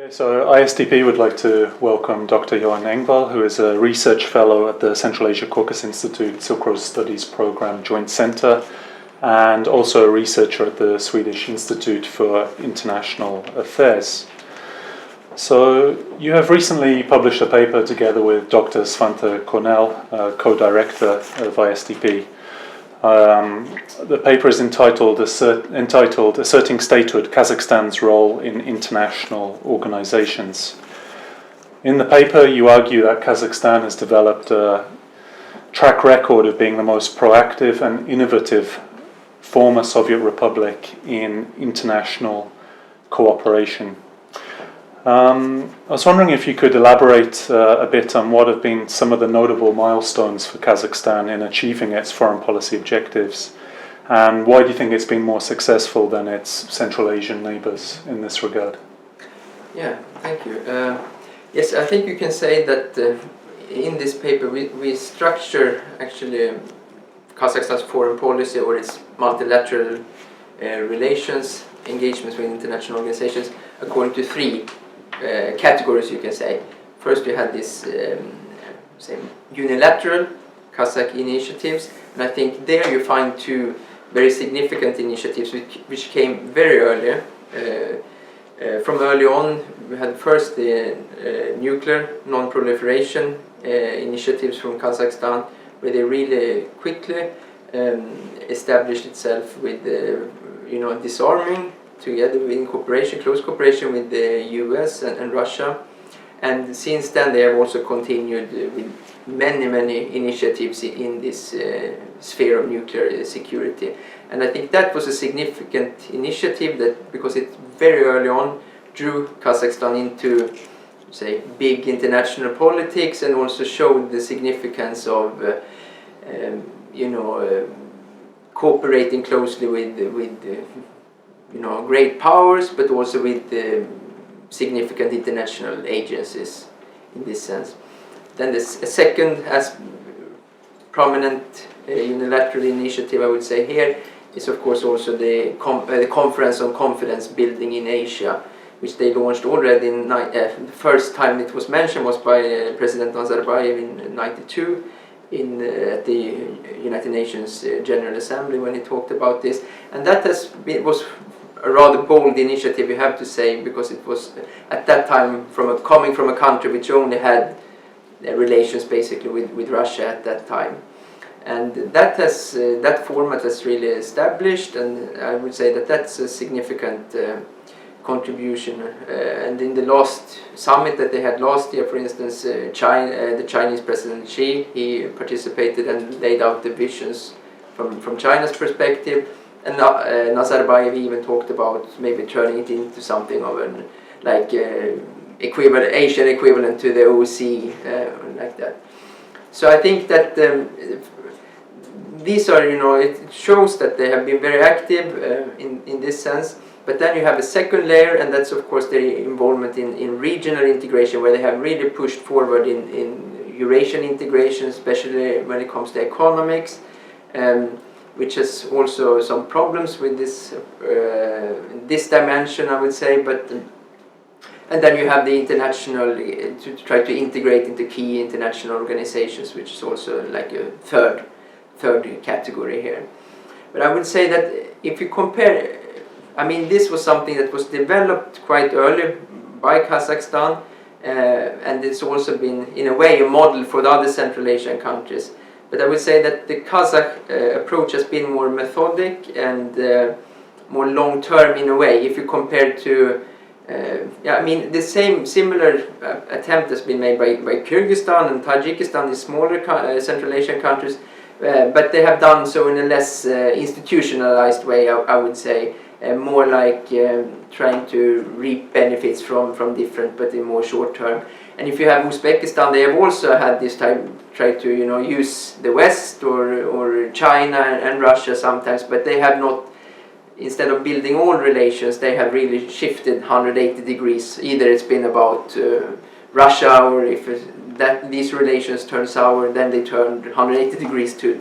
So ISDP would like to welcome Dr. Johan Engvall, who is a research fellow at the Central Asia-Caucasus Institute Silk Road Studies Program Joint Center, and also a researcher at the Swedish Institute for International Affairs. So you have recently published a paper together with Dr. Svante Cornell, co-director of ISDP. The paper is entitled Asserting Statehood, Kazakhstan's Role in International Organizations. In the paper, you argue that Kazakhstan has developed a track record of being the most proactive and innovative former Soviet republic in international cooperation. I was wondering if you could elaborate a bit on what have been some of the notable milestones for Kazakhstan in achieving its foreign policy objectives, and why do you think it's been more successful than its Central Asian neighbors in this regard? Yeah, thank you. Yes, I think you can say that in this paper we structure actually Kazakhstan's foreign policy or its multilateral relations, engagements with international organizations according to three categories, you can say. First, you had this unilateral Kazakh initiatives, and I think there you find two very significant initiatives which came very early. From early on, we had first the nuclear non-proliferation initiatives from Kazakhstan, where they really quickly established itself with disarming, together in close cooperation with the US and Russia. And since then they have also continued with many initiatives in this sphere of nuclear security. And I think that was a significant initiative, that because it very early on drew Kazakhstan into, say, big international politics, and also showed the significance of cooperating closely with great powers, but also with significant international agencies in this sense. Then the second as prominent unilateral initiative, I would say here, is of course also the Conference on Confidence Building in Asia, which they launched already in the first time it was mentioned was by President Nazarbayev in 1992 at the United Nations General Assembly, when he talked about this. And that was a rather bold initiative, you have to say, because it was at that time coming from a country which only had relations basically with Russia at that time. And that format has really established, and I would say that that's a significant contribution. And in the last summit that they had last year, for instance, the Chinese President Xi, he participated and laid out the visions from China's perspective. And Nazarbayev even talked about maybe turning it into something of an Asian equivalent to the OSCE, like that. So I think that these are, it shows that they have been very active in this sense. But then you have a second layer, and that's of course their involvement in regional integration, where they have really pushed forward in Eurasian integration, especially when it comes to economics. Which has also some problems with this dimension, I would say. And then you have the international, to try to integrate into key international organizations, which is also like a third category here. But I would say that if you compare, this was something that was developed quite early by Kazakhstan, and it's also been, in a way, a model for the other Central Asian countries. But I would say that the Kazakh approach has been more methodic and more long-term in a way. If you compare to, the similar attempt has been made by Kyrgyzstan and Tajikistan, the smaller Central Asian countries, but they have done so in a less institutionalized way, I would say, more like trying to reap benefits from different, but in more short term. And if you have Uzbekistan, they have also had this time try to use the West or China and Russia sometimes, but they have not, instead of building all relations, they have really shifted 180 degrees. Either it's been about Russia, or if these relations turn sour, then they turn 180 degrees to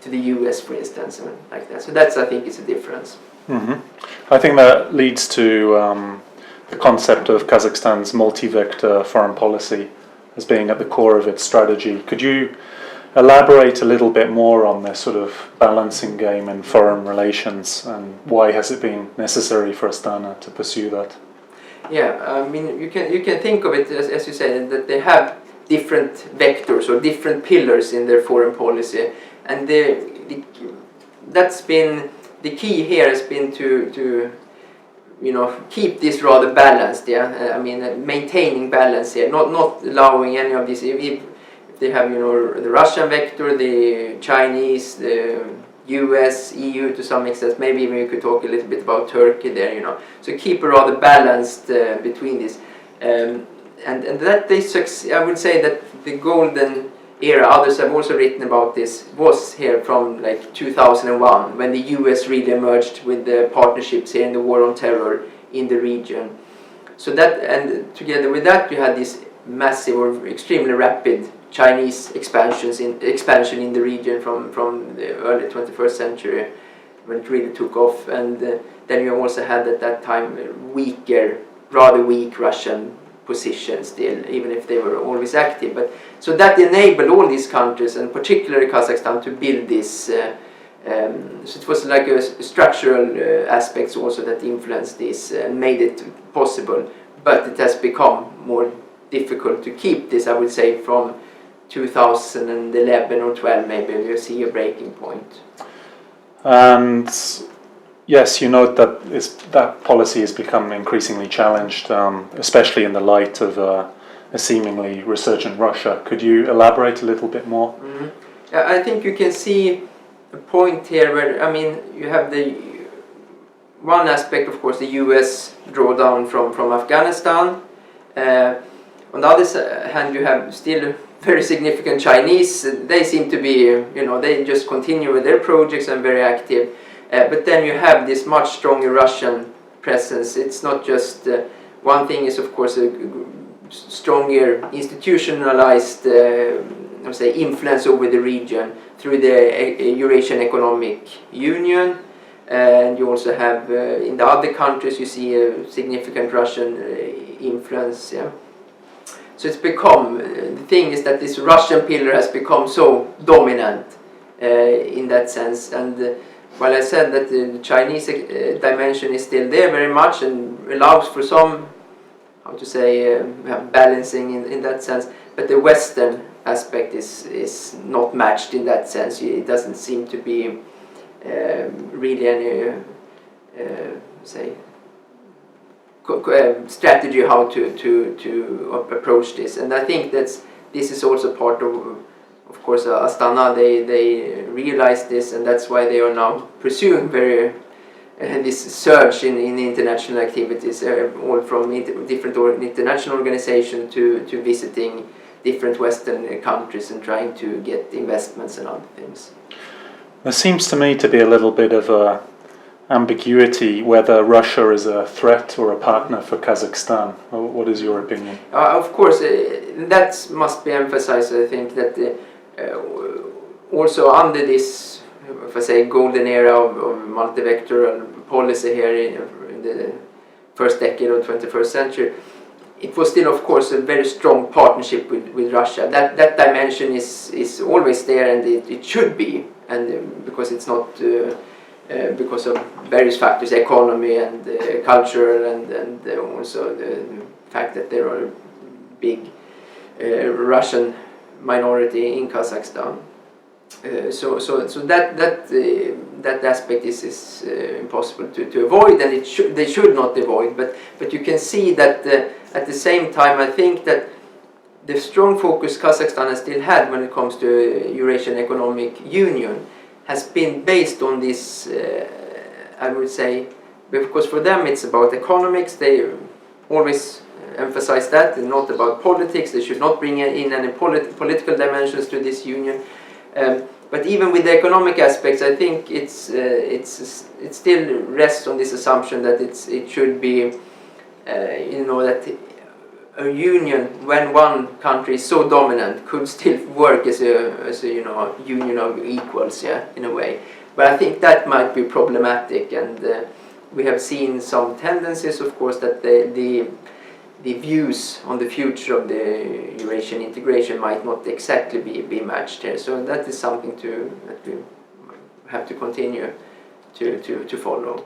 the US, for instance, and like that. So that's, I think, is a difference. Mm-hmm. I think that leads to the concept of Kazakhstan's multi-vector foreign policy as being at the core of its strategy. Could you elaborate a little bit more on this sort of balancing game in foreign relations, and why has it been necessary for Astana to pursue that? Yeah, I mean, you can think of it as you said, that they have different vectors or different pillars in their foreign policy, and that's been the key here has been to keep this rather balanced. Yeah, I mean, maintaining balance here, not allowing any of this. If they have the Russian vector, the Chinese, the US, EU to some extent, maybe even you could talk a little bit about Turkey there, So keep a rather balanced between this. And that they succeed. I would say that the golden era, others have also written about this, was here from like 2001, when the US really emerged with the partnerships here in the war on terror in the region. So that, and together with that, you had this massive or extremely rapid Chinese expansion in the region from the early 21st century, when it really took off. And then you also had at that time rather weak Russian position still, even if they were always active. But so that enabled all these countries, and particularly Kazakhstan, to build this. So it was like a structural aspects also that influenced this and made it possible. But it has become more difficult to keep this, I would say, from 2011 or 12 maybe you see a breaking point. And yes, you note that that policy has become increasingly challenged, especially in the light of a seemingly resurgent Russia. Could you elaborate a little bit more? Mm-hmm. I think you can see a point here where, I mean, you have the one aspect, of course, the US drawdown from Afghanistan. On the other hand, you have still very significant Chinese. They seem to be, they just continue with their projects and very active. But then you have this much stronger Russian presence. It's not just one thing is, of course, a stronger institutionalized influence over the region through the Eurasian Economic Union. And you also have, in the other countries, you see a significant Russian influence. Yeah. So it's become, the thing is that this Russian pillar has become so dominant in that sense. And while I said that the Chinese dimension is still there very much and allows for some, balancing in that sense, but the Western aspect is not matched in that sense. It doesn't seem to be really any, strategy how to approach this. And I think this is also part of course, Astana. They realize this, and that's why they are now pursuing very this surge in international activities, all from different international organizations to visiting different Western countries and trying to get investments and other things. There seems to me to be a little bit of a ambiguity whether Russia is a threat or a partner for Kazakhstan. What is your opinion? Of course, that must be emphasized. I think that also under this, if I say, golden era of multi-vectoral policy here in the first decade of the 21st century, it was still, of course, a very strong partnership with Russia. That dimension is always there, and it should be, and because it's not because of various factors, economy and cultural, and also the fact that there are a big Russian minority in Kazakhstan. So that aspect is impossible to avoid, and they should not avoid. But you can see that at the same time, I think that the strong focus Kazakhstan has still had when it comes to Eurasian Economic Union has been based on this. I would say, because for them it's about economics. They always emphasize that, and not about politics. They should not bring in any political dimensions to this union. But even with the economic aspects, I think it still rests on this assumption that it should be, that a union, when one country is so dominant, could still work as a union of equals, yeah, in a way. But I think that might be problematic, and we have seen some tendencies, of course, that the views on the future of the Eurasian integration might not exactly be matched here. So that is something that we have to continue to follow.